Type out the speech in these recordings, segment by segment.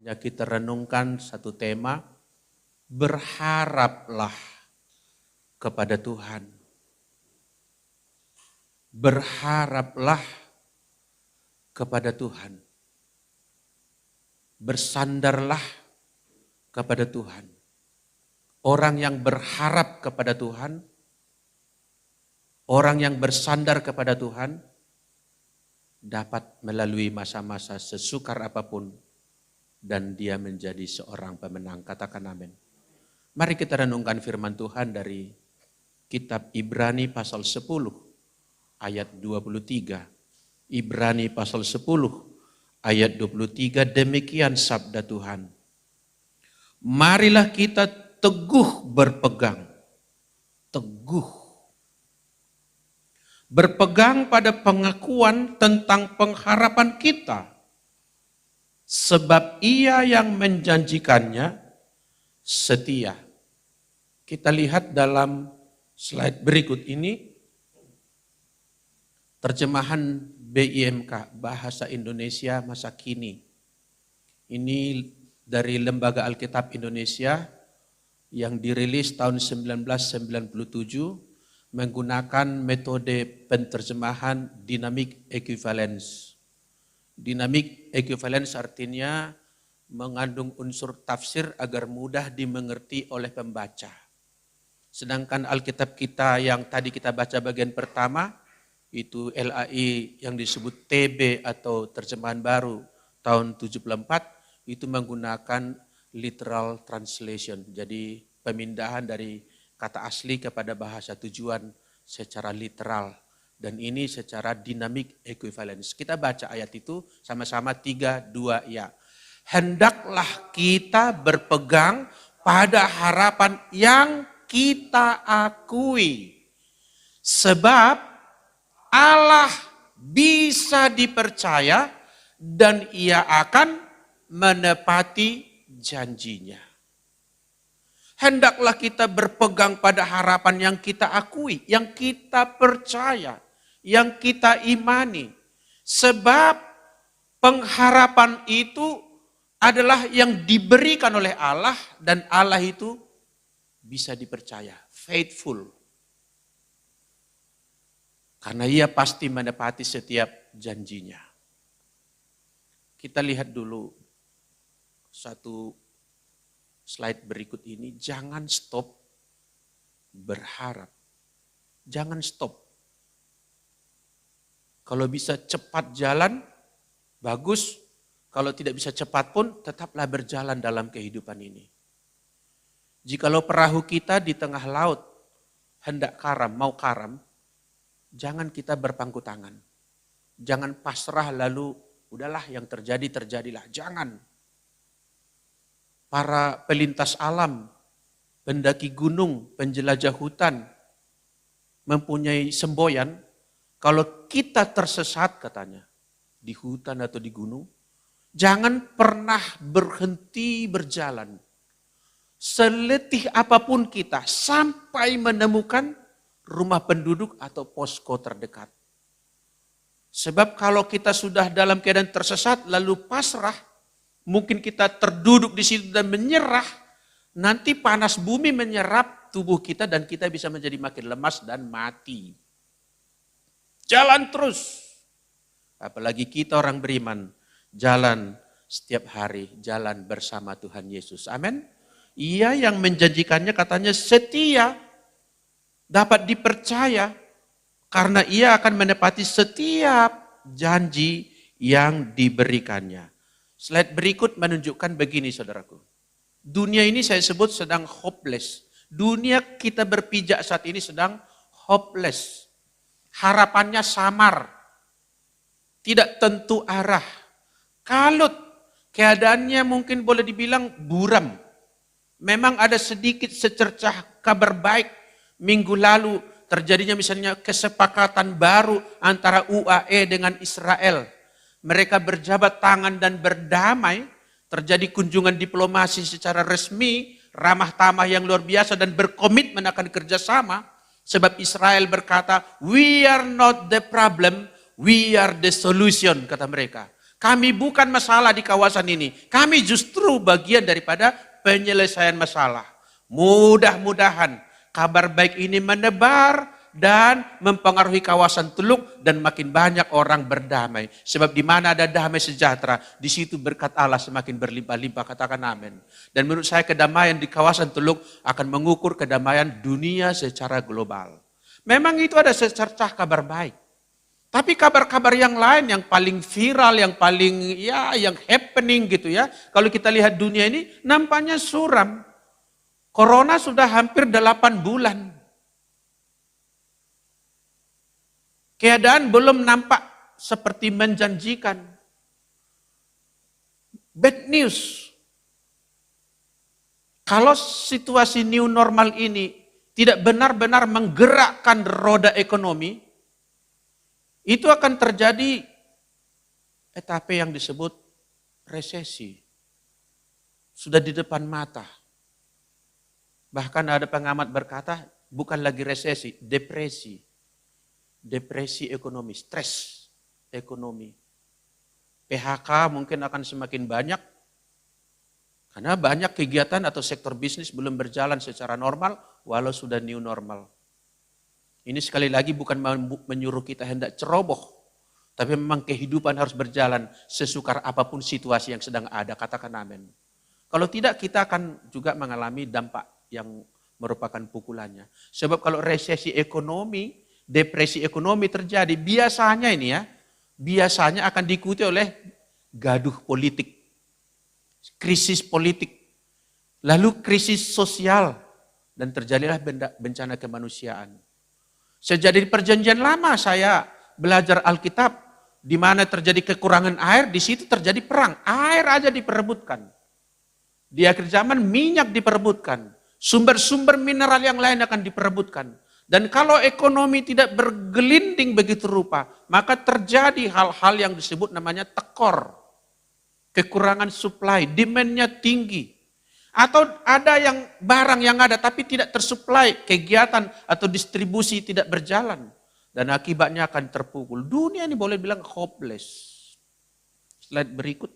Ya, kita renungkan satu tema, berharaplah kepada Tuhan. Berharaplah kepada Tuhan. Bersandarlah kepada Tuhan. Orang yang berharap kepada Tuhan, orang yang bersandar kepada Tuhan, dapat melalui masa-masa sesukar apapun, dan dia menjadi seorang pemenang. Katakan amin. Mari kita renungkan firman Tuhan dari kitab Ibrani pasal 10 ayat 23. Ibrani pasal 10 ayat 23, demikian sabda Tuhan. Marilah kita teguh berpegang. Teguh. Berpegang pada pengakuan tentang pengharapan kita. Sebab Ia yang menjanjikannya setia. Kita lihat dalam slide berikut ini, terjemahan BIMK, Bahasa Indonesia Masa Kini. Ini dari Lembaga Alkitab Indonesia yang dirilis tahun 1997 menggunakan metode penterjemahan dynamic equivalence. Dynamic equivalence artinya mengandung unsur tafsir agar mudah dimengerti oleh pembaca. Sedangkan Alkitab kita yang tadi kita baca bagian pertama, itu LAI yang disebut TB atau terjemahan baru tahun 74, itu menggunakan literal translation. Jadi pemindahan dari kata asli kepada bahasa tujuan secara literal. Dan ini secara dynamic equivalence. Kita baca ayat itu sama-sama 3, 2, ya. Hendaklah kita berpegang pada harapan yang kita akui. Sebab Allah bisa dipercaya dan Ia akan menepati janjinya. Hendaklah kita berpegang pada harapan yang kita akui, yang kita percaya, yang kita imani. Sebab pengharapan itu adalah yang diberikan oleh Allah dan Allah itu bisa dipercaya, faithful. Karena Ia pasti menepati setiap janjinya. Kita lihat dulu satu slide berikut ini. Jangan stop berharap. Jangan stop. Kalau bisa cepat jalan, bagus. Kalau tidak bisa cepat pun, tetaplah berjalan dalam kehidupan ini. Jikalau perahu kita di tengah laut, hendak karam, mau karam, jangan kita berpangku tangan. Jangan pasrah lalu, udahlah yang terjadi, terjadilah. Jangan. Para pelintas alam, pendaki gunung, penjelajah hutan, mempunyai semboyan. Kalau kita tersesat katanya, di hutan atau di gunung, jangan pernah berhenti berjalan. Seletih apapun kita, sampai menemukan rumah penduduk atau posko terdekat. Sebab kalau kita sudah dalam keadaan tersesat, lalu pasrah, mungkin kita terduduk di situ dan menyerah, nanti panas bumi menyerap tubuh kita dan kita bisa menjadi makin lemas dan mati. Jalan terus. Apalagi kita orang beriman, jalan setiap hari, jalan bersama Tuhan Yesus. Amin. Ia yang menjanjikannya katanya setia, dapat dipercaya, karena Ia akan menepati setiap janji yang diberikannya. Slide berikut menunjukkan begini saudaraku. Dunia ini saya sebut sedang hopeless. Dunia kita berpijak saat ini sedang hopeless. Harapannya samar. Tidak tentu arah. Kalut. Keadaannya mungkin boleh dibilang buram. Memang ada sedikit secercah kabar baik. Minggu lalu terjadinya misalnya kesepakatan baru antara UAE dengan Israel. Mereka berjabat tangan dan berdamai, terjadi kunjungan diplomasi secara resmi, ramah tamah yang luar biasa dan berkomitmen akan kerjasama. Sebab Israel berkata, we are not the problem, we are the solution, kata mereka. Kami bukan masalah di kawasan ini. Kami justru bagian daripada penyelesaian masalah. Mudah-mudahan kabar baik ini menebar dan mempengaruhi kawasan Teluk dan makin banyak orang berdamai. Sebab di mana ada damai sejahtera, di situ berkat Allah semakin berlimpah-limpah, katakan amin. Dan menurut saya kedamaian di kawasan Teluk akan mengukur kedamaian dunia secara global. Memang itu ada secercah kabar baik. Tapi kabar-kabar yang lain yang paling viral, yang paling yang happening gitu ya. Kalau kita lihat dunia ini nampaknya suram. Corona sudah hampir 8 bulan. Keadaan belum nampak seperti menjanjikan. Bad news. Kalau situasi new normal ini tidak benar-benar menggerakkan roda ekonomi, itu akan terjadi etape yang disebut resesi. Sudah di depan mata. Bahkan ada pengamat berkata, bukan lagi resesi, depresi. Depresi ekonomi, stres ekonomi. PHK mungkin akan semakin banyak, karena banyak kegiatan atau sektor bisnis belum berjalan secara normal, walau sudah new normal. Ini sekali lagi bukan menyuruh kita hendak ceroboh, tapi memang kehidupan harus berjalan sesukar apapun situasi yang sedang ada, katakan amin. Kalau tidak kita akan juga mengalami dampak yang merupakan pukulannya. Sebab kalau resesi ekonomi, depresi ekonomi terjadi, biasanya akan diikuti oleh gaduh politik, krisis politik, lalu krisis sosial, dan terjadilah bencana kemanusiaan. Sejak di perjanjian lama saya belajar Alkitab, di mana terjadi kekurangan air, di situ terjadi perang. Air aja diperebutkan. Di akhir zaman minyak diperebutkan. Sumber-sumber mineral yang lain akan diperebutkan. Dan kalau ekonomi tidak bergelinding begitu rupa, maka terjadi hal-hal yang disebut namanya tekor. Kekurangan supply, demand-nya tinggi. Atau ada yang barang yang ada tapi tidak tersuplai, kegiatan atau distribusi tidak berjalan. Dan akibatnya akan terpukul. Dunia ini boleh bilang hopeless. Slide berikut.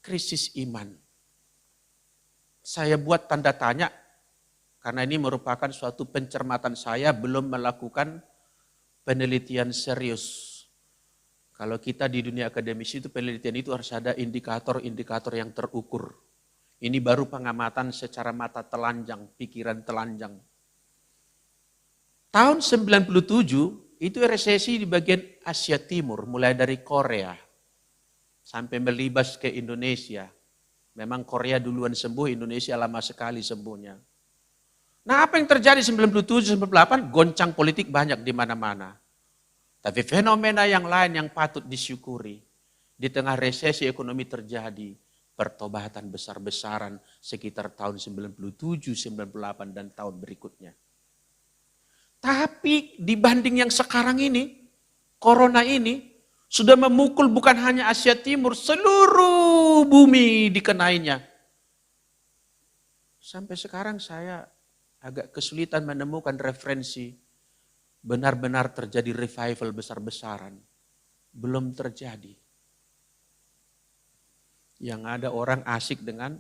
Krisis iman. Saya buat tanda tanya, karena ini merupakan suatu pencermatan saya belum melakukan penelitian serius. Kalau kita di dunia akademisi itu penelitian itu harus ada indikator-indikator yang terukur. Ini baru pengamatan secara mata telanjang, pikiran telanjang. Tahun 97 itu resesi di bagian Asia Timur, mulai dari Korea sampai melibas ke Indonesia. Memang Korea duluan sembuh, Indonesia lama sekali sembuhnya. Nah, apa yang terjadi 97-98? Goncang politik banyak di mana-mana. Tapi fenomena yang lain yang patut disyukuri. Di tengah resesi ekonomi terjadi pertobatan besar-besaran sekitar tahun 97, 98 dan tahun berikutnya. Tapi dibanding yang sekarang ini, corona ini sudah memukul bukan hanya Asia Timur, seluruh bumi dikenainya. Sampai sekarang saya agak kesulitan menemukan referensi benar-benar terjadi revival besar-besaran. Belum terjadi. Yang ada orang asik dengan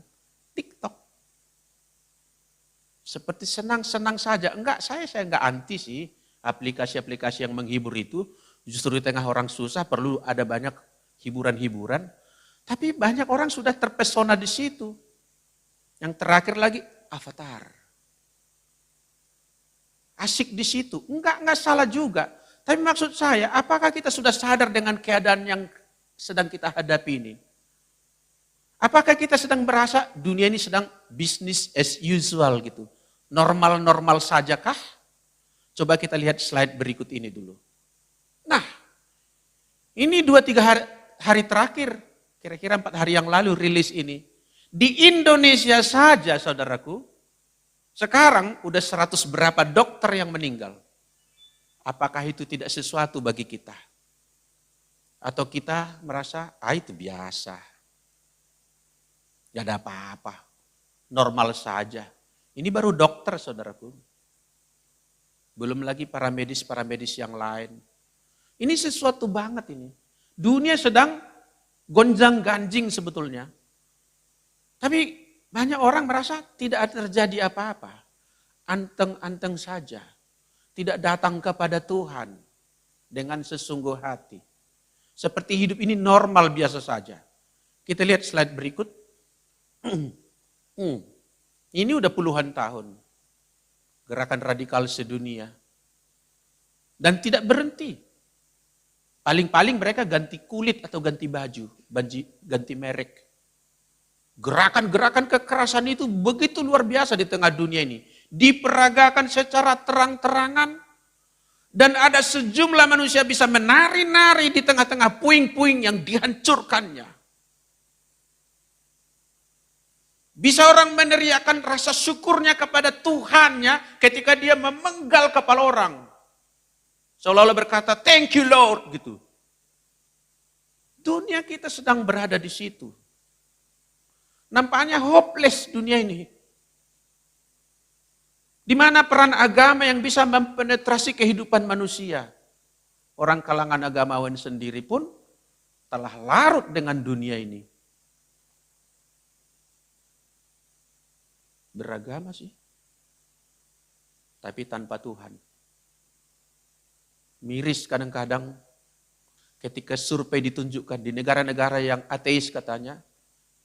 TikTok. Seperti senang-senang saja. Enggak, saya enggak anti sih aplikasi-aplikasi yang menghibur itu. Justru di tengah orang susah perlu ada banyak hiburan-hiburan. Tapi banyak orang sudah terpesona di situ. Yang terakhir lagi avatar. Asik di situ. Enggak salah juga. Tapi maksud saya, apakah kita sudah sadar dengan keadaan yang sedang kita hadapi ini? Apakah kita sedang merasa dunia ini sedang business as usual gitu? Normal-normal sajakah? Coba kita lihat slide berikut ini dulu. Nah, ini 2-3 hari terakhir, kira-kira 4 hari yang lalu rilis ini. Di Indonesia saja saudaraku, sekarang udah 100 berapa dokter yang meninggal. Apakah itu tidak sesuatu bagi kita? Atau kita merasa, itu biasa. Gak ada apa-apa, normal saja. Ini baru dokter saudaraku. Belum lagi paramedis-paramedis yang lain. Ini sesuatu banget ini. Dunia sedang gonjang-ganjing sebetulnya. Tapi banyak orang merasa tidak terjadi apa-apa. Anteng-anteng saja. Tidak datang kepada Tuhan dengan sesungguh hati. Seperti hidup ini normal biasa saja. Kita lihat slide berikut. Ini udah puluhan tahun. Gerakan radikal sedunia. Dan tidak berhenti. Paling-paling mereka ganti kulit atau ganti baju. Ganti merek. Gerakan-gerakan kekerasan itu begitu luar biasa di tengah dunia ini. Diperagakan secara terang-terangan. Dan ada sejumlah manusia bisa menari-nari di tengah-tengah puing-puing yang dihancurkannya. Bisa orang meneriakan rasa syukurnya kepada Tuhannya ketika dia memenggal kepala orang. Seolah-olah berkata, thank you Lord, gitu. Dunia kita sedang berada di situ. Nampaknya hopeless dunia ini. Di mana peran agama yang bisa mempenetrasi kehidupan manusia. Orang kalangan agamawan sendiri pun telah larut dengan dunia ini. Beragama sih. Tapi tanpa Tuhan. Miris kadang-kadang ketika survei ditunjukkan di negara-negara yang ateis katanya,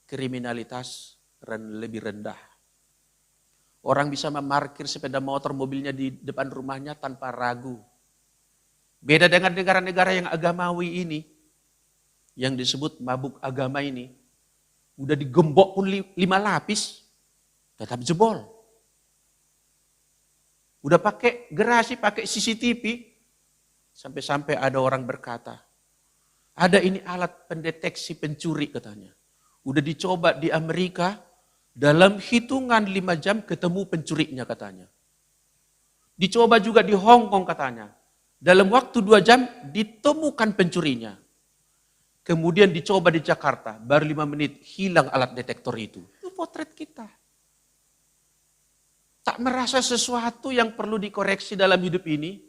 kriminalitas lebih rendah. Orang bisa memarkir sepeda motor mobilnya di depan rumahnya tanpa ragu. Beda dengan negara-negara yang agamawi ini, yang disebut mabuk agama ini, udah digembok pun 5 lapis, tetap jebol. Udah pakai gerasi, pakai CCTV, sampai-sampai ada orang berkata, ada ini alat pendeteksi pencuri katanya. Udah dicoba di Amerika, dalam hitungan 5 jam ketemu pencurinya katanya. Dicoba juga di Hong Kong katanya. Dalam waktu 2 jam ditemukan pencurinya. Kemudian dicoba di Jakarta, baru 5 menit hilang alat detektor itu. Itu potret kita. Tak merasa sesuatu yang perlu dikoreksi dalam hidup ini.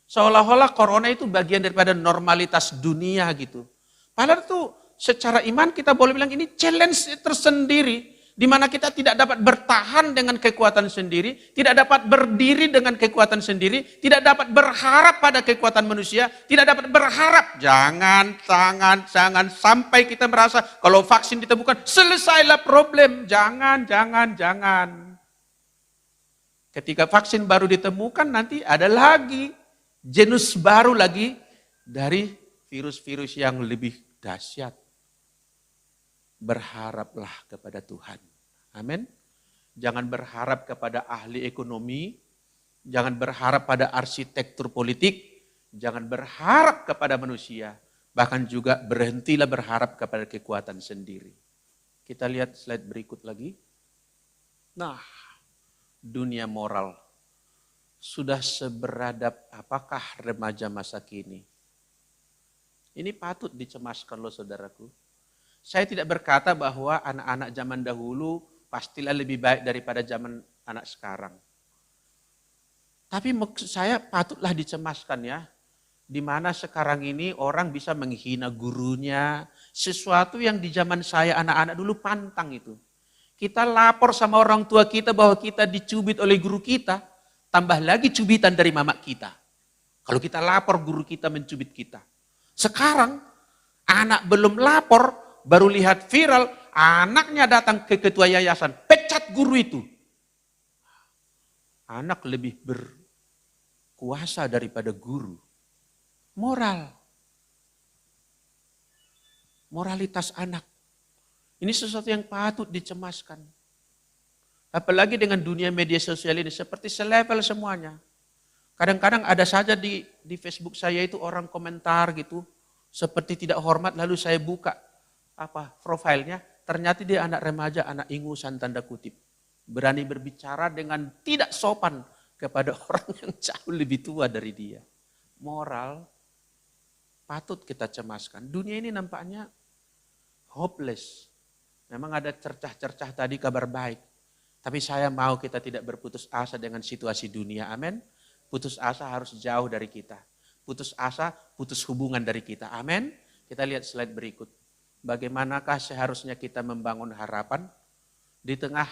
Seolah-olah corona itu bagian daripada normalitas dunia gitu. Padahal itu secara iman kita boleh bilang ini challenge tersendiri. Di mana kita tidak dapat bertahan dengan kekuatan sendiri, tidak dapat berdiri dengan kekuatan sendiri, tidak dapat berharap pada kekuatan manusia, tidak dapat berharap. Jangan sampai kita merasa kalau vaksin ditemukan, selesailah problem. Jangan. Ketika vaksin baru ditemukan, nanti ada lagi genus baru lagi dari virus-virus yang lebih dahsyat. Berharaplah kepada Tuhan. Amin. Jangan berharap kepada ahli ekonomi, jangan berharap pada arsitektur politik, jangan berharap kepada manusia, bahkan juga berhentilah berharap kepada kekuatan sendiri. Kita lihat slide berikut lagi. Nah, dunia moral. Sudah seberadab apakah remaja masa kini? Ini patut dicemaskan loh saudaraku. Saya tidak berkata bahwa anak-anak zaman dahulu pastilah lebih baik daripada zaman anak sekarang. Tapi maksud saya patutlah dicemaskan ya. Di mana sekarang ini orang bisa menghina gurunya. Sesuatu yang di zaman saya anak-anak dulu pantang itu. Kita lapor sama orang tua kita bahwa kita dicubit oleh guru kita. Tambah lagi cubitan dari mama kita. Kalau kita lapor guru kita mencubit kita. Sekarang anak belum lapor. Baru lihat viral, anaknya datang ke ketua yayasan, pecat guru itu. Anak lebih berkuasa daripada guru. Moral. Moralitas anak. Ini sesuatu yang patut dicemaskan. Apalagi dengan dunia media sosial ini, seperti selevel semuanya. Kadang-kadang ada saja di Facebook saya itu orang komentar gitu, seperti tidak hormat, lalu saya buka profilnya, ternyata dia anak remaja, anak ingusan tanda kutip. Berani berbicara dengan tidak sopan kepada orang yang jauh lebih tua dari dia. Moral patut kita cemaskan. Dunia ini nampaknya hopeless. Memang ada cercah-cercah tadi kabar baik. Tapi saya mau kita tidak berputus asa dengan situasi dunia. Amin. Putus asa harus jauh dari kita. Putus asa, putus hubungan dari kita. Amin. Kita lihat slide berikut. Bagaimanakah seharusnya kita membangun harapan di tengah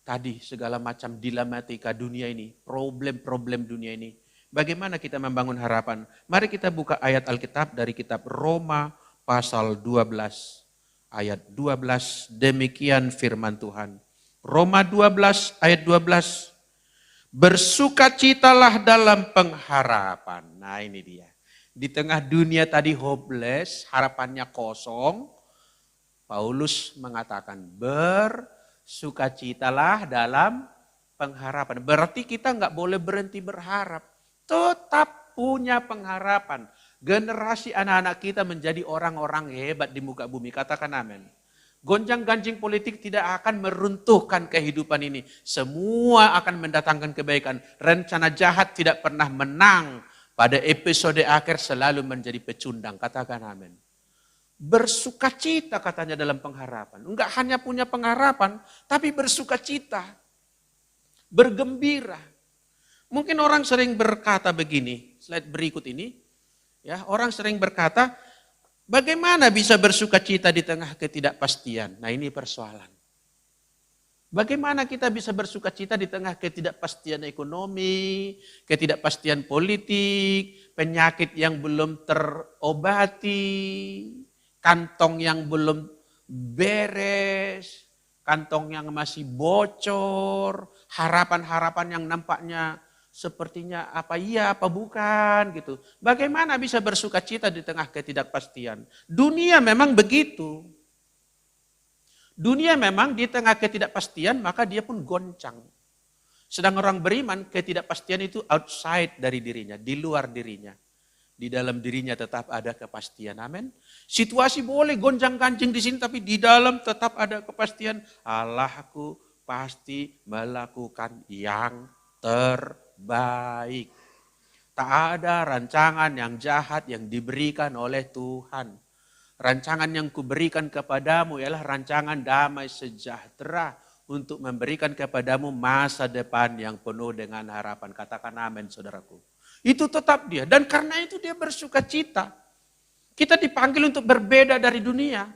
tadi segala macam dilematika dunia ini, problem-problem dunia ini. Bagaimana kita membangun harapan? Mari kita buka ayat Alkitab dari kitab Roma pasal 12 ayat 12. Demikian firman Tuhan. Roma 12 ayat 12. Bersukacitalah dalam pengharapan. Nah ini dia. Di tengah dunia tadi hopeless, harapannya kosong. Paulus mengatakan bersukacitalah dalam pengharapan. Berarti kita nggak boleh berhenti berharap. Tetap punya pengharapan. Generasi anak-anak kita menjadi orang-orang hebat di muka bumi. Katakan amin. Gonjang-ganjing politik tidak akan meruntuhkan kehidupan ini. Semua akan mendatangkan kebaikan. Rencana jahat tidak pernah menang. Pada episode akhir selalu menjadi pecundang. Katakan amin. Bersukacita katanya dalam pengharapan. Enggak hanya punya pengharapan, tapi bersukacita. Bergembira. Mungkin orang sering berkata begini, slide berikut ini. Ya, orang sering berkata, bagaimana bisa bersukacita di tengah ketidakpastian? Nah ini persoalan. Bagaimana kita bisa bersukacita di tengah ketidakpastian ekonomi, ketidakpastian politik, penyakit yang belum terobati, kantong yang belum beres, kantong yang masih bocor, harapan-harapan yang nampaknya sepertinya apa iya apa bukan gitu. Bagaimana bisa bersukacita di tengah ketidakpastian? Dunia memang begitu. Dunia memang di tengah ketidakpastian maka dia pun goncang. Sedang orang beriman ketidakpastian itu outside dari dirinya, di luar dirinya. Di dalam dirinya tetap ada kepastian. Amin. Situasi boleh gonjang-ganjing di sini tapi di dalam tetap ada kepastian. Allahku pasti melakukan yang terbaik. Tak ada rancangan yang jahat yang diberikan oleh Tuhan. Rancangan yang kuberikan kepadamu ialah rancangan damai sejahtera untuk memberikan kepadamu masa depan yang penuh dengan harapan. Katakan amin saudaraku. Itu tetap dia dan karena itu dia bersuka cita. Kita dipanggil untuk berbeda dari dunia.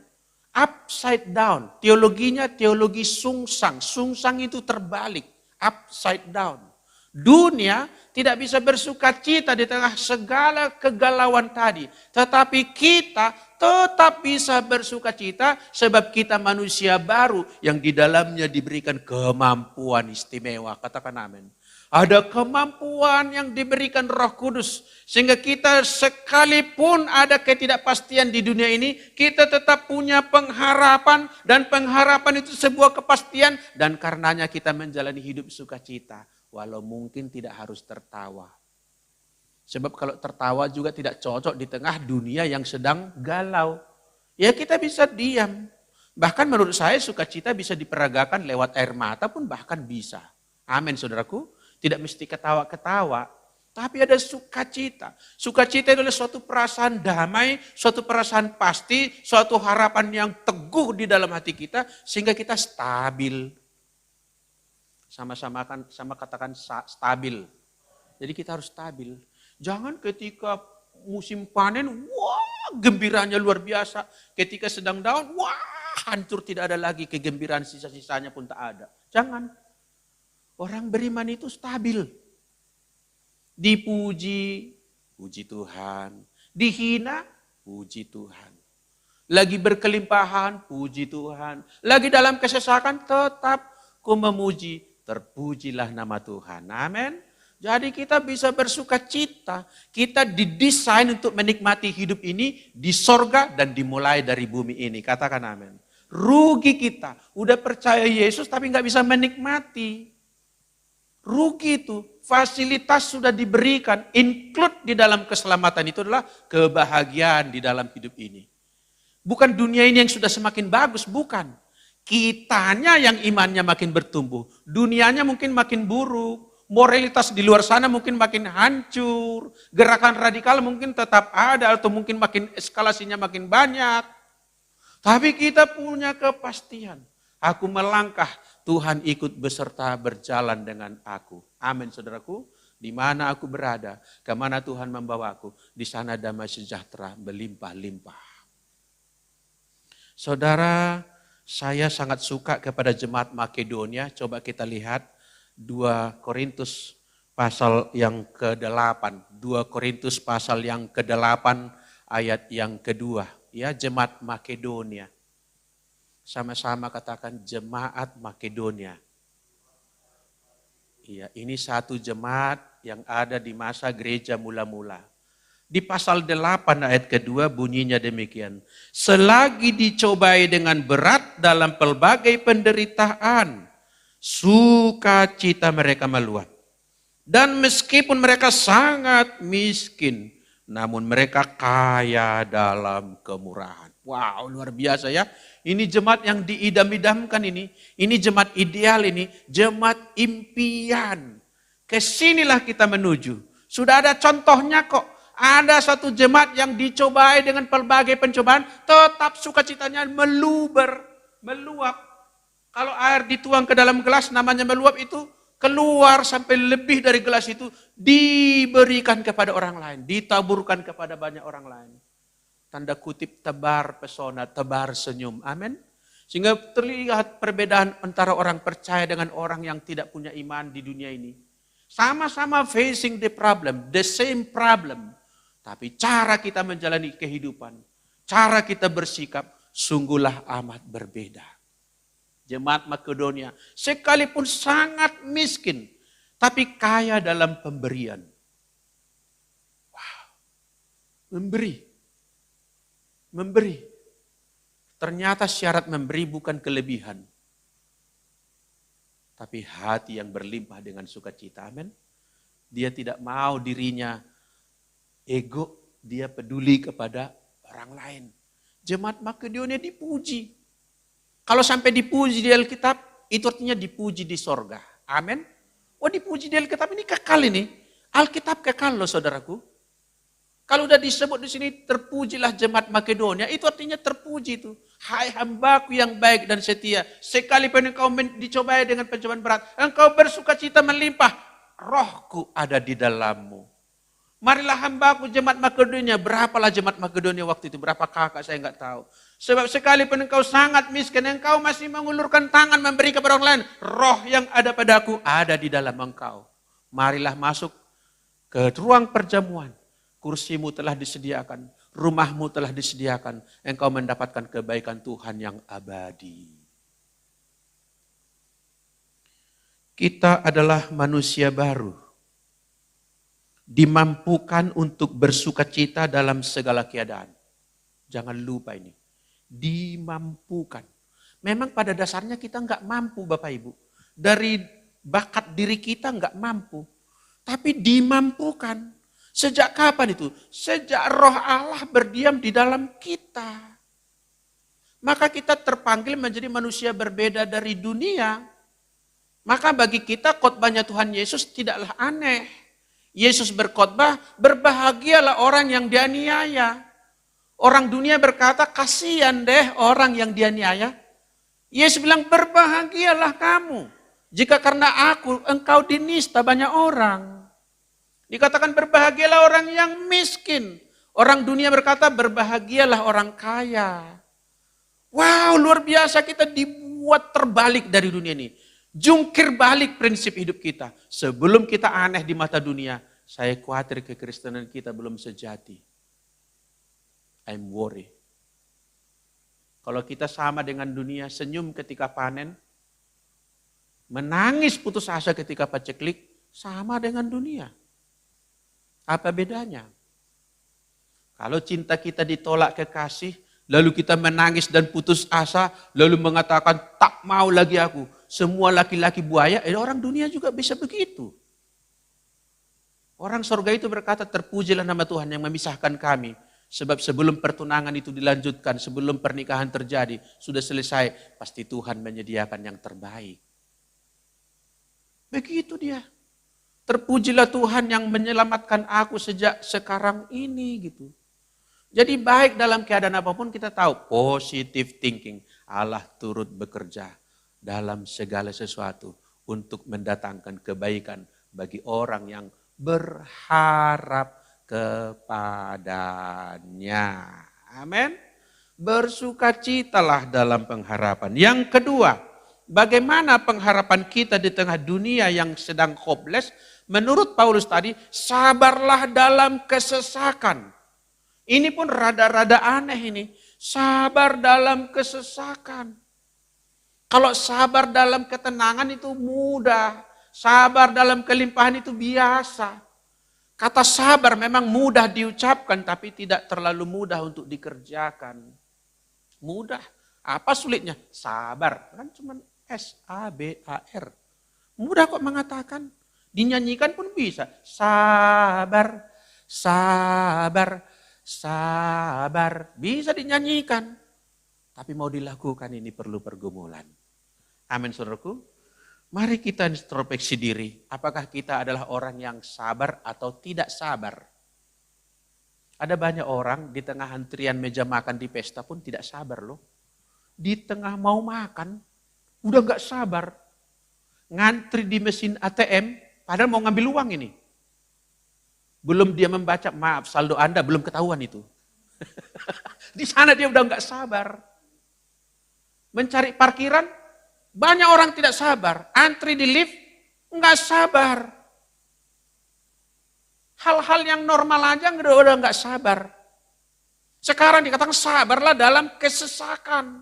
Upside down. Teologinya teologi sungsang. Sungsang itu terbalik. Upside down. Dunia tidak bisa bersuka cita di tengah segala kegalauan tadi. Tetapi kita tetap bisa bersuka cita sebab kita manusia baru yang di dalamnya diberikan kemampuan istimewa. Katakan amin. Ada kemampuan yang diberikan Roh Kudus. Sehingga kita sekalipun ada ketidakpastian di dunia ini, kita tetap punya pengharapan. Dan pengharapan itu sebuah kepastian. Dan karenanya kita menjalani hidup sukacita. Walau mungkin tidak harus tertawa. Sebab kalau tertawa juga tidak cocok di tengah dunia yang sedang galau. Ya kita bisa diam. Bahkan menurut saya sukacita bisa diperagakan lewat air mata pun bahkan bisa. Amin saudaraku. Tidak mesti ketawa-ketawa. Tapi ada sukacita. Sukacita adalah suatu perasaan damai, suatu perasaan pasti, suatu harapan yang teguh di dalam hati kita. Sehingga kita stabil. Sama-sama katakan stabil. Jadi kita harus stabil. Jangan ketika musim panen, wah gembiranya luar biasa. Ketika sedang down, wah hancur tidak ada lagi. Kegembiraan sisa-sisanya pun tak ada. Jangan. Orang beriman itu stabil. Dipuji, puji Tuhan. Dihina, puji Tuhan. Lagi berkelimpahan, puji Tuhan. Lagi dalam kesesakan, tetap ku memuji. Terpujilah nama Tuhan. Amin. Jadi kita bisa bersuka cita. Kita didesain untuk menikmati hidup ini di sorga dan dimulai dari bumi ini. Katakan amin. Rugi kita. Udah percaya Yesus tapi nggak bisa menikmati. Rugi itu. Fasilitas sudah diberikan. Include di dalam keselamatan itu adalah kebahagiaan di dalam hidup ini. Bukan dunia ini yang sudah semakin bagus. Bukan. Kitanya yang imannya makin bertumbuh. Dunianya mungkin makin buruk. Moralitas di luar sana mungkin makin hancur. Gerakan radikal mungkin tetap ada atau mungkin makin eskalasinya makin banyak. Tapi kita punya kepastian. Aku melangkah, Tuhan ikut beserta berjalan dengan aku. Amin saudaraku. Di mana aku berada, kemana Tuhan membawaku, di sana damai sejahtera berlimpah-limpah. Saudara, saya sangat suka kepada jemaat Makedonia. Coba kita lihat 2 Korintus pasal yang ke-8. 2 Korintus pasal yang ke-8 ayat yang kedua. Ya, jemaat Makedonia. Sama-sama katakan jemaat Makedonia. Iya, ini satu jemaat yang ada di masa gereja mula-mula. Di pasal 8 ayat kedua bunyinya demikian. Selagi dicobai dengan berat dalam pelbagai penderitaan, sukacita mereka meluap. Dan meskipun mereka sangat miskin, namun mereka kaya dalam kemurahan. Wow, luar biasa ya. Ini jemaat yang diidam-idamkan ini. Ini jemaat ideal ini. Jemaat impian. Kesinilah kita menuju. Sudah ada contohnya kok. Ada satu jemaat yang dicobai dengan pelbagai pencobaan. Tetap sukacitanya meluap. Kalau air dituang ke dalam gelas namanya meluap itu. Keluar sampai lebih dari gelas itu. Diberikan kepada orang lain. Ditaburkan kepada banyak orang lain. Tanda kutip tebar pesona, tebar senyum. Amin. Sehingga terlihat perbedaan antara orang percaya dengan orang yang tidak punya iman di dunia ini. Sama-sama facing the problem, the same problem. Tapi cara kita menjalani kehidupan, cara kita bersikap, sungguhlah amat berbeda. Jemaat Makedonia sekalipun sangat miskin, tapi kaya dalam pemberian. Wow, memberi. Ternyata syarat memberi bukan kelebihan. Tapi hati yang berlimpah dengan sukacita. Amin. Dia tidak mau dirinya ego. Dia peduli kepada orang lain. Jemaat Makedonia dipuji. Kalau sampai dipuji di Alkitab, itu artinya dipuji di sorga. Amin. Oh, dipuji di Alkitab ini kekal ini. Alkitab kekal loh saudaraku. Kalau udah disebut di sini terpujilah jemaat Makedonia, itu artinya terpuji itu. Hai hambaku yang baik dan setia, sekalipun engkau dicobai dengan pencobaan berat, engkau bersukacita melimpah, rohku ada di dalammu. Marilah hambaku jemaat Makedonia, berapalah jemaat Makedonia waktu itu, berapa kakak saya enggak tahu. Sebab sekalipun engkau sangat miskin, engkau masih mengulurkan tangan memberi kepada orang lain, roh yang ada padaku ada di dalam engkau. Marilah masuk ke ruang perjamuan. Kursimu telah disediakan, rumahmu telah disediakan, engkau mendapatkan kebaikan Tuhan yang abadi. Kita adalah manusia baru, dimampukan untuk bersukacita dalam segala keadaan. Jangan lupa ini, dimampukan. Memang pada dasarnya kita enggak mampu Bapak Ibu, dari bakat diri kita enggak mampu, tapi dimampukan. Sejak kapan itu? Sejak roh Allah berdiam di dalam kita. Maka kita terpanggil menjadi manusia berbeda dari dunia. Maka bagi kita khotbahnya Tuhan Yesus tidaklah aneh. Yesus berkhotbah, berbahagialah orang yang dianiaya. Orang dunia berkata, kasihan deh orang yang dianiaya. Yesus bilang, berbahagialah kamu. Jika karena aku, engkau dinista banyak orang. Dikatakan berbahagialah orang yang miskin. Orang dunia berkata berbahagialah orang kaya. Wow, luar biasa kita dibuat terbalik dari dunia ini. Jungkir balik prinsip hidup kita. Sebelum kita aneh di mata dunia, saya khawatir kekristenan kita belum sejati. I'm worry. Kalau kita sama dengan dunia, senyum ketika panen, menangis putus asa ketika paceklik, sama dengan dunia. Apa bedanya? Kalau cinta kita ditolak kekasih, lalu kita menangis dan putus asa, lalu mengatakan tak mau lagi aku. Semua laki-laki buaya, orang dunia juga bisa begitu. Orang surga itu berkata, terpujilah nama Tuhan yang memisahkan kami. Sebab sebelum pertunangan itu dilanjutkan, sebelum pernikahan terjadi, sudah selesai, pasti Tuhan menyediakan yang terbaik. Begitu dia. Terpujilah Tuhan yang menyelamatkan aku sejak sekarang ini gitu. Jadi baik dalam keadaan apapun kita tahu positive thinking. Allah turut bekerja dalam segala sesuatu untuk mendatangkan kebaikan bagi orang yang berharap kepadanya. Amin. Bersukacitalah dalam pengharapan. Yang kedua, bagaimana pengharapan kita di tengah dunia yang sedang hopeless? Menurut Paulus tadi, sabarlah dalam kesesakan. Ini pun rada-rada aneh ini. Sabar dalam kesesakan. Kalau sabar dalam ketenangan itu mudah. Sabar dalam kelimpahan itu biasa. Kata sabar memang mudah diucapkan tapi tidak terlalu mudah untuk dikerjakan. Mudah. Apa sulitnya? Sabar. Kan cuma S-A-B-A-R. Mudah kok mengatakan. Dinyanyikan pun bisa. Sabar, sabar, sabar. Bisa dinyanyikan. Tapi mau dilakukan ini perlu pergumulan. Amin saudaraku. Mari kita introspeksi diri. Apakah kita adalah orang yang sabar atau tidak sabar? Ada banyak orang di tengah antrian meja makan di pesta pun tidak sabar loh. Di tengah mau makan, udah gak sabar. Ngantri di mesin ATM, padahal mau ngambil uang ini. Belum dia membaca, maaf saldo Anda belum ketahuan itu. Di sana dia udah gak sabar. Mencari parkiran, banyak orang tidak sabar. Antri di lift, gak sabar. Hal-hal yang normal aja udah gak sabar. Sekarang dikatakan sabarlah dalam kesesakan.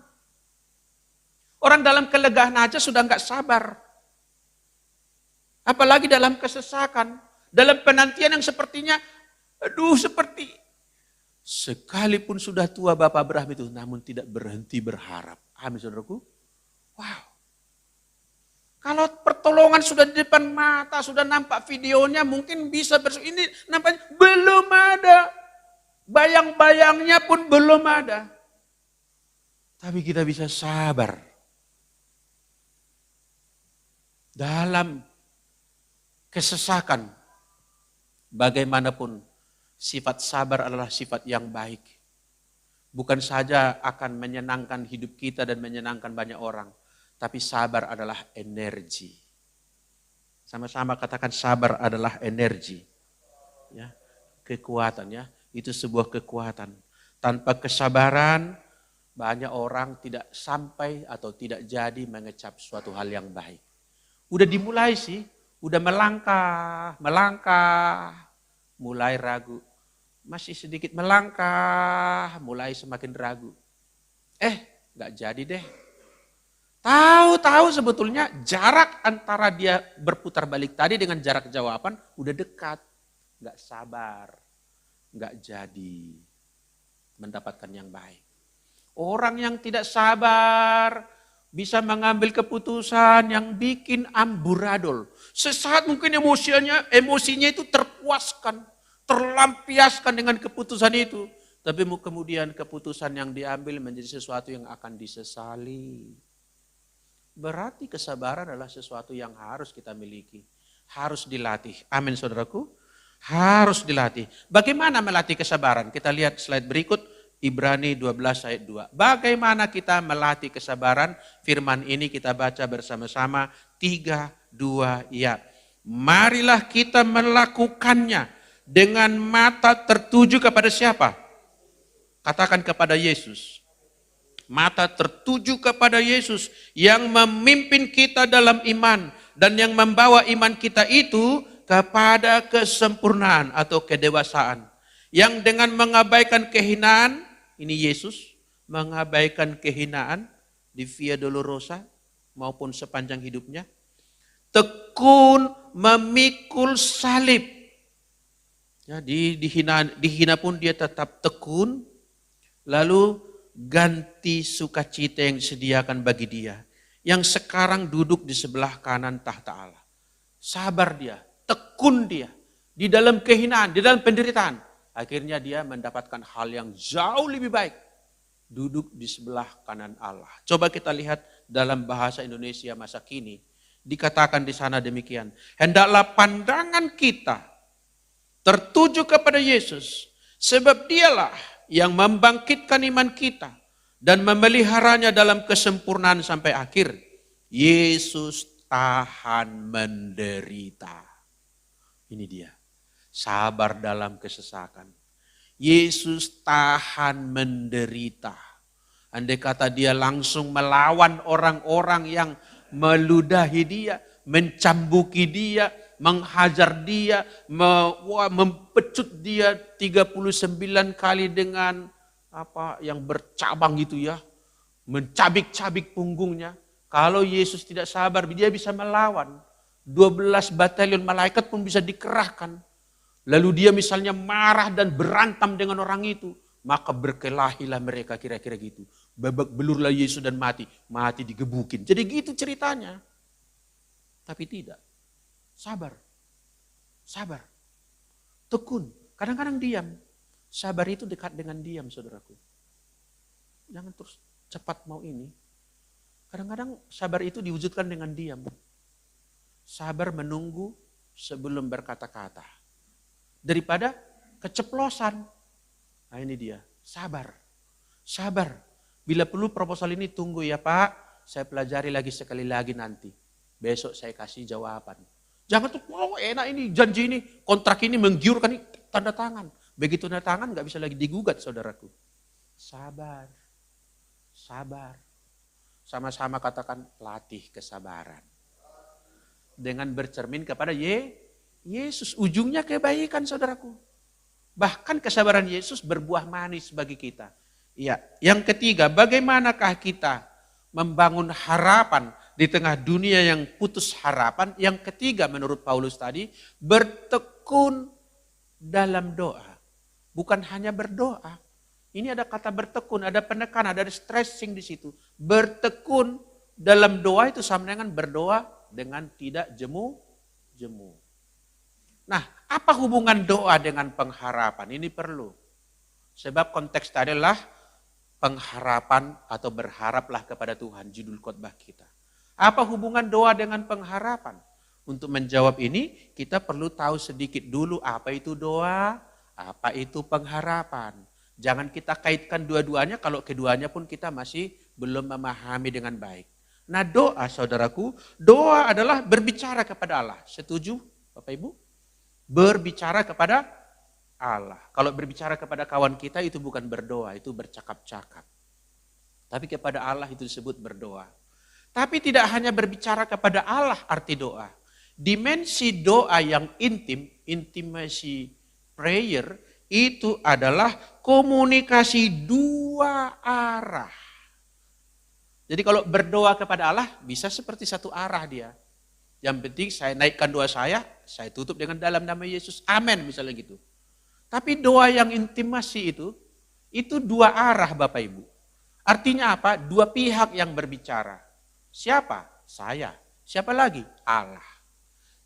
Orang dalam kelegaan aja sudah gak sabar. Apalagi dalam kesesakan. Dalam penantian yang sepertinya, seperti sekalipun sudah tua Bapak Abraham itu, namun tidak berhenti berharap. Amin saudaraku. Wow. Kalau pertolongan sudah di depan mata, sudah nampak videonya, mungkin bisa ini nampaknya belum ada. Bayang-bayangnya pun belum ada. Tapi kita bisa sabar. Dalam kesesakan, bagaimanapun sifat sabar adalah sifat yang baik. Bukan saja akan menyenangkan hidup kita dan menyenangkan banyak orang. Tapi sabar adalah energi. Sama-sama katakan sabar adalah energi. Ya, kekuatan ya, itu sebuah kekuatan. Tanpa kesabaran, banyak orang tidak sampai atau tidak jadi mengecap suatu hal yang baik. Udah dimulai sih, udah melangkah, mulai ragu. Masih sedikit melangkah, mulai semakin ragu. Gak jadi deh. Tahu-tahu sebetulnya jarak antara dia berputar balik tadi dengan jarak jawaban udah dekat. Gak sabar, gak jadi mendapatkan yang baik. Orang yang tidak sabar bisa mengambil keputusan yang bikin amburadul. Sesaat mungkin emosinya itu terpuaskan, terlampiaskan dengan keputusan itu. Tapi kemudian keputusan yang diambil menjadi sesuatu yang akan disesali. Berarti kesabaran adalah sesuatu yang harus kita miliki. Harus dilatih. Amin saudaraku. Harus dilatih. Bagaimana melatih kesabaran? Kita lihat slide berikut. Ibrani 12 ayat 2. Bagaimana kita melatih kesabaran? Firman ini kita baca bersama-sama. 3, 2, ya. Marilah kita melakukannya dengan mata tertuju kepada siapa? Katakan kepada Yesus. Mata tertuju kepada Yesus yang memimpin kita dalam iman dan yang membawa iman kita itu kepada kesempurnaan atau kedewasaan. Yang dengan mengabaikan kehinaan, ini Yesus mengabaikan kehinaan di Via Dolorosa maupun sepanjang hidupnya. Tekun memikul salib. Ya, dihina pun dia tetap tekun. Lalu ganti sukacita yang disediakan bagi dia. Yang sekarang duduk di sebelah kanan tahta Allah. Sabar dia, tekun dia. Di dalam kehinaan, di dalam penderitaan. Akhirnya dia mendapatkan hal yang jauh lebih baik. Duduk di sebelah kanan Allah. Coba kita lihat dalam bahasa Indonesia masa kini. Dikatakan di sana demikian. Hendaklah pandangan kita tertuju kepada Yesus. Sebab dialah yang membangkitkan iman kita dan memeliharanya dalam kesempurnaan sampai akhir. Yesus tahan menderita. Ini dia. sabar dalam kesesakan. Yesus tahan menderita. Andai kata dia langsung melawan orang-orang yang meludahi dia, mencambuki dia, menghajar dia, mempecut dia 39 kali dengan apa yang bercabang gitu ya, mencabik-cabik punggungnya. Kalau Yesus tidak sabar, dia bisa melawan. 12 batalion malaikat pun bisa dikerahkan. Lalu dia misalnya marah dan berantam dengan orang itu, maka berkelahilah mereka, kira-kira gitu. Babak belurlah Yesus dan mati digebukin. Jadi gitu ceritanya. Tapi tidak. Sabar. Tekun. Kadang-kadang diam. Sabar itu dekat dengan diam, saudaraku. Jangan terus cepat mau ini. Kadang-kadang sabar itu diwujudkan dengan diam. Sabar menunggu sebelum berkata-kata. Daripada keceplosan. Nah ini dia, sabar. Bila perlu proposal ini tunggu ya Pak, saya pelajari lagi sekali lagi nanti. Besok saya kasih jawaban. Jangan tuh, enak ini, janji ini, kontrak ini menggiurkan ini, tanda tangan. Begitu tanda tangan gak bisa lagi digugat saudaraku. Sabar. Sama-sama katakan latih kesabaran. Dengan bercermin kepada Yesus, ujungnya kebaikan saudaraku. Bahkan kesabaran Yesus berbuah manis bagi kita. Ya, yang ketiga, bagaimanakah kita membangun harapan di tengah dunia yang putus harapan? Yang ketiga menurut Paulus tadi, bertekun dalam doa. Bukan hanya berdoa. Ini ada kata bertekun, ada penekanan, ada stressing di situ. Bertekun dalam doa itu sama dengan berdoa dengan tidak jemu. Nah, apa hubungan doa dengan pengharapan? Ini perlu. Sebab konteks tadi adalah pengharapan atau berharaplah kepada Tuhan, judul khotbah kita. Apa hubungan doa dengan pengharapan? Untuk menjawab ini, kita perlu tahu sedikit dulu apa itu doa, apa itu pengharapan. Jangan kita kaitkan dua-duanya kalau keduanya pun kita masih belum memahami dengan baik. Nah doa saudaraku, doa adalah berbicara kepada Allah. Setuju Bapak Ibu? Berbicara kepada Allah. Kalau berbicara kepada kawan kita itu bukan berdoa, itu bercakap-cakap. Tapi kepada Allah itu disebut berdoa. Tapi tidak hanya berbicara kepada Allah arti doa. Dimensi doa yang intim, intimacy prayer, itu adalah komunikasi dua arah. Jadi kalau berdoa kepada Allah bisa seperti satu arah dia. Yang penting saya naikkan doa saya tutup dengan dalam nama Yesus, amin misalnya gitu. Tapi doa yang intimasi itu dua arah Bapak Ibu. Artinya apa? Dua pihak yang berbicara. Siapa? Saya. Siapa lagi? Allah.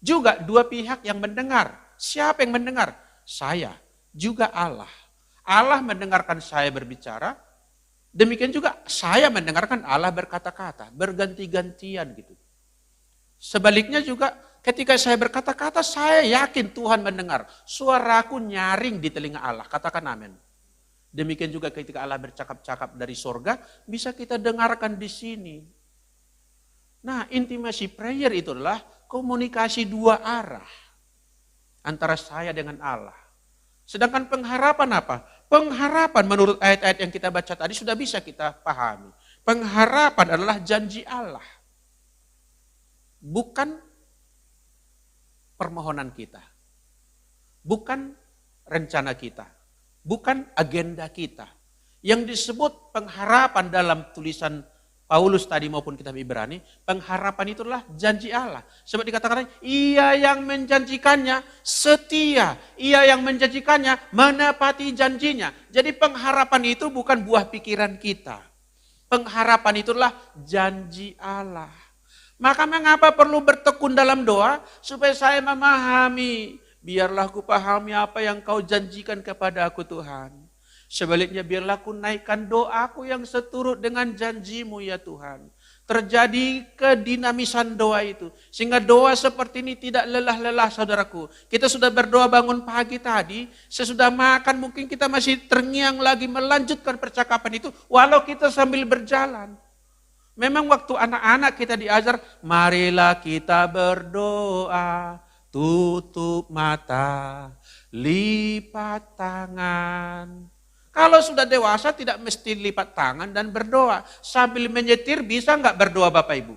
Juga dua pihak yang mendengar. Siapa yang mendengar? Saya. Juga Allah. Allah mendengarkan saya berbicara. Demikian juga saya mendengarkan Allah berkata-kata. Berganti-gantian gitu. Sebaliknya juga ketika saya berkata-kata, saya yakin Tuhan mendengar. Suaraku nyaring di telinga Allah. Katakan amin. Demikian juga ketika Allah bercakap-cakap dari sorga, bisa kita dengarkan di sini. Nah, intimacy prayer itu adalah komunikasi dua arah. Antara saya dengan Allah. Sedangkan pengharapan apa? Pengharapan menurut ayat-ayat yang kita baca tadi sudah bisa kita pahami. Pengharapan adalah janji Allah. Bukan permohonan kita. Bukan rencana kita. Bukan agenda kita. Yang disebut pengharapan dalam tulisan Paulus tadi maupun kitab Ibrani, pengharapan itulah janji Allah. Sebab dikatakan, ia yang menjanjikannya setia. Ia yang menjanjikannya menepati janjinya. Jadi pengharapan itu bukan buah pikiran kita. Pengharapan itulah janji Allah. Maka mengapa perlu bertekun dalam doa? Supaya saya memahami. Biarlah ku pahami apa yang kau janjikan kepada aku Tuhan. Sebaliknya biarlah ku naikkan doaku yang seturut dengan janjimu ya Tuhan. Terjadi kedinamisan doa itu. Sehingga doa seperti ini tidak lelah-lelah saudaraku. Kita sudah berdoa bangun pagi tadi. Sesudah makan mungkin kita masih terngiang lagi melanjutkan percakapan itu. Walau kita sambil berjalan. Memang waktu anak-anak kita diajar, marilah kita berdoa, tutup mata, lipat tangan. Kalau sudah dewasa tidak mesti lipat tangan dan berdoa. Sambil menyetir bisa nggak berdoa Bapak Ibu?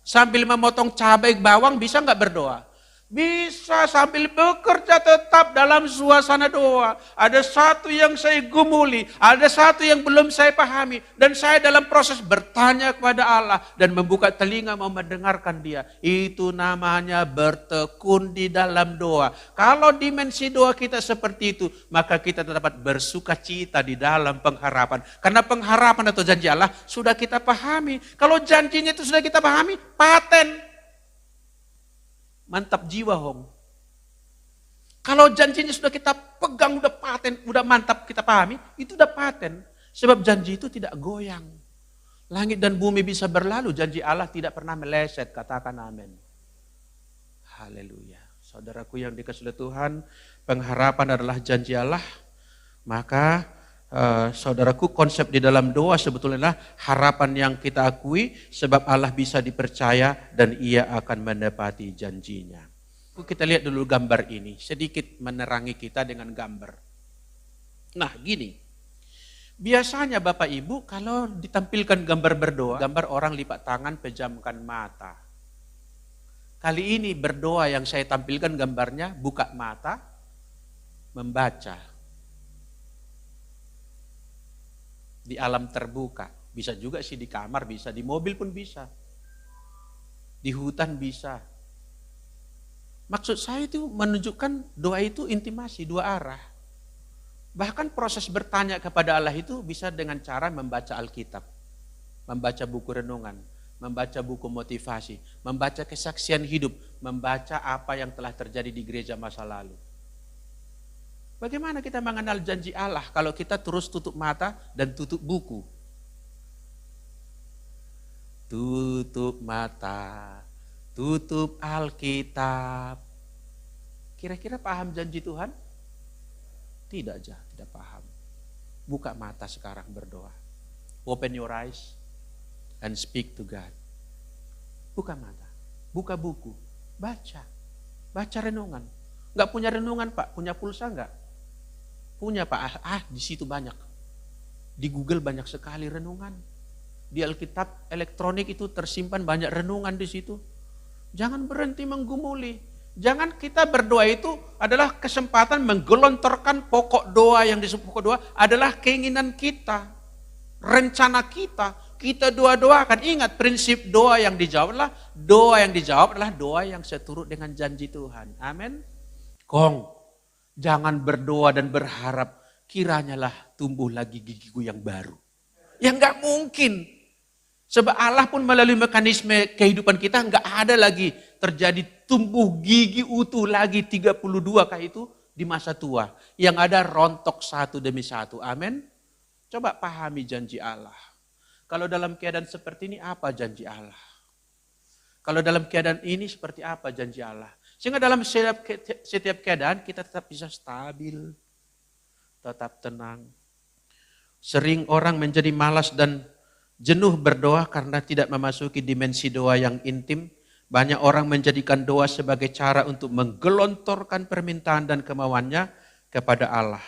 Sambil memotong cabai bawang bisa nggak berdoa? Bisa, sambil bekerja tetap dalam suasana doa. Ada satu yang saya gumuli, ada satu yang belum saya pahami. Dan saya dalam proses bertanya kepada Allah dan membuka telinga mau mendengarkan dia. Itu namanya bertekun di dalam doa. Kalau dimensi doa kita seperti itu, maka kita dapat bersuka cita di dalam pengharapan. Karena pengharapan atau janji Allah sudah kita pahami. Kalau janjinya itu sudah kita pahami, paten. Mantap jiwa, Hong. Kalau janjinya sudah kita pegang, udah paten, udah mantap kita pahami, itu udah paten. Sebab janji itu tidak goyang. Langit dan bumi bisa berlalu, janji Allah tidak pernah meleset, katakan amin. Haleluya. Saudaraku yang dikasihi Tuhan, pengharapan adalah janji Allah. Maka saudaraku, konsep di dalam doa sebetulnya harapan yang kita akui sebab Allah bisa dipercaya dan ia akan menepati janjinya. Kita lihat dulu gambar ini, sedikit menerangi kita dengan gambar. Nah gini, biasanya Bapak Ibu kalau ditampilkan gambar berdoa, gambar orang lipat tangan, pejamkan mata. Kali ini berdoa yang saya tampilkan gambarnya buka mata, membaca. Di alam terbuka, bisa juga sih di kamar, bisa di mobil pun bisa, di hutan bisa. Maksud saya itu menunjukkan doa itu intimasi, dua arah. Bahkan proses bertanya kepada Allah itu bisa dengan cara membaca Alkitab, membaca buku renungan, membaca buku motivasi, membaca kesaksian hidup, membaca apa yang telah terjadi di gereja masa lalu. Bagaimana kita mengenal janji Allah kalau kita terus tutup mata dan tutup buku? Tutup mata, tutup Alkitab. Kira-kira paham janji Tuhan? Tidak aja, tidak paham. Buka mata sekarang berdoa. Open your eyes and speak to God. Buka mata, buka buku, baca. Baca renungan. Enggak punya renungan Pak, punya pulsa enggak? Punya Pak, di situ banyak. Di Google banyak sekali renungan. Di Alkitab elektronik itu tersimpan banyak renungan di situ. Jangan berhenti menggumuli. Jangan kita berdoa itu adalah kesempatan menggelontorkan pokok doa yang disebut pokok doa adalah keinginan kita, rencana kita. Kita doa-doakan. Ingat prinsip doa yang dijawab adalah doa yang seturut dengan janji Tuhan. Amin. Jangan berdoa dan berharap kiranya lah tumbuh lagi gigiku yang baru. Ya enggak mungkin. Sebab Allah pun melalui mekanisme kehidupan kita enggak ada lagi terjadi tumbuh gigi utuh lagi 32 kah itu di masa tua. Yang ada rontok satu demi satu. Amin. Coba pahami janji Allah. Kalau dalam keadaan seperti ini apa janji Allah? Kalau dalam keadaan ini seperti apa janji Allah? Sehingga dalam setiap keadaan kita tetap bisa stabil, tetap tenang. Sering orang menjadi malas dan jenuh berdoa karena tidak memasuki dimensi doa yang intim. Banyak orang menjadikan doa sebagai cara untuk menggelontorkan permintaan dan kemauannya kepada Allah.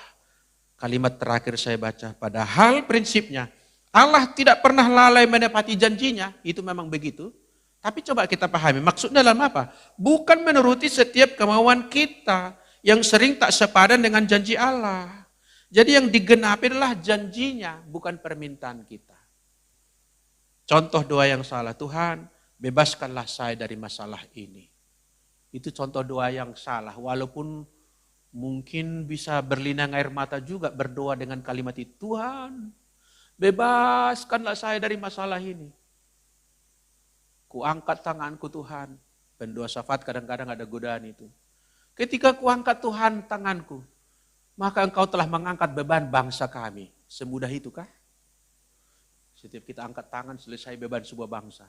Kalimat terakhir saya baca, padahal prinsipnya Allah tidak pernah lalai menepati janjinya, itu memang begitu. Tapi coba kita pahami, maksudnya dalam apa? Bukan menuruti setiap kemauan kita yang sering tak sepadan dengan janji Allah. Jadi yang digenapi adalah janjinya, bukan permintaan kita. Contoh doa yang salah, Tuhan bebaskanlah saya dari masalah ini. Itu contoh doa yang salah, walaupun mungkin bisa berlinang air mata juga berdoa dengan kalimat itu. Tuhan bebaskanlah saya dari masalah ini. Kuangkat tanganku Tuhan. Pendoa syafaat kadang-kadang ada godaan itu. Ketika kuangkat Tuhan tanganku, maka engkau telah mengangkat beban bangsa kami. Semudah itu kah? Setiap kita angkat tangan selesai beban sebuah bangsa.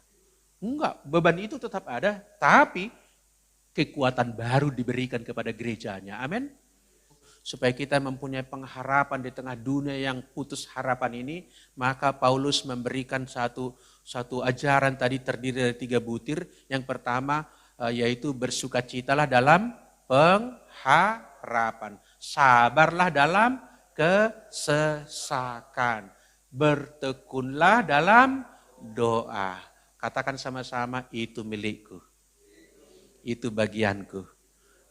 Enggak, beban itu tetap ada, tapi kekuatan baru diberikan kepada gerejanya. Amin. Supaya kita mempunyai pengharapan di tengah dunia yang putus harapan ini, maka Paulus memberikan satu ajaran tadi terdiri dari 3 butir. Yang pertama yaitu bersukacitalah dalam pengharapan. Sabarlah dalam kesesakan. Bertekunlah dalam doa. Katakan sama-sama, itu milikku. Itu bagianku.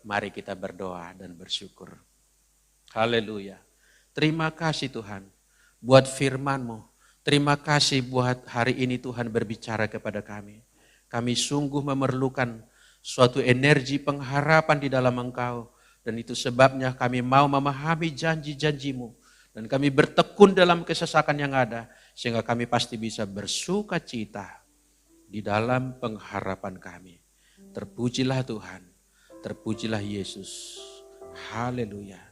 Mari kita berdoa dan bersyukur. Haleluya. Terima kasih Tuhan buat firman-Mu. Terima kasih buat hari ini Tuhan berbicara kepada kami. Kami sungguh memerlukan suatu energi pengharapan di dalam Engkau. Dan itu sebabnya kami mau memahami janji-janji-Mu. Dan kami bertekun dalam kesesakan yang ada. Sehingga kami pasti bisa bersuka cita di dalam pengharapan kami. Terpujilah Tuhan. Terpujilah Yesus. Haleluya.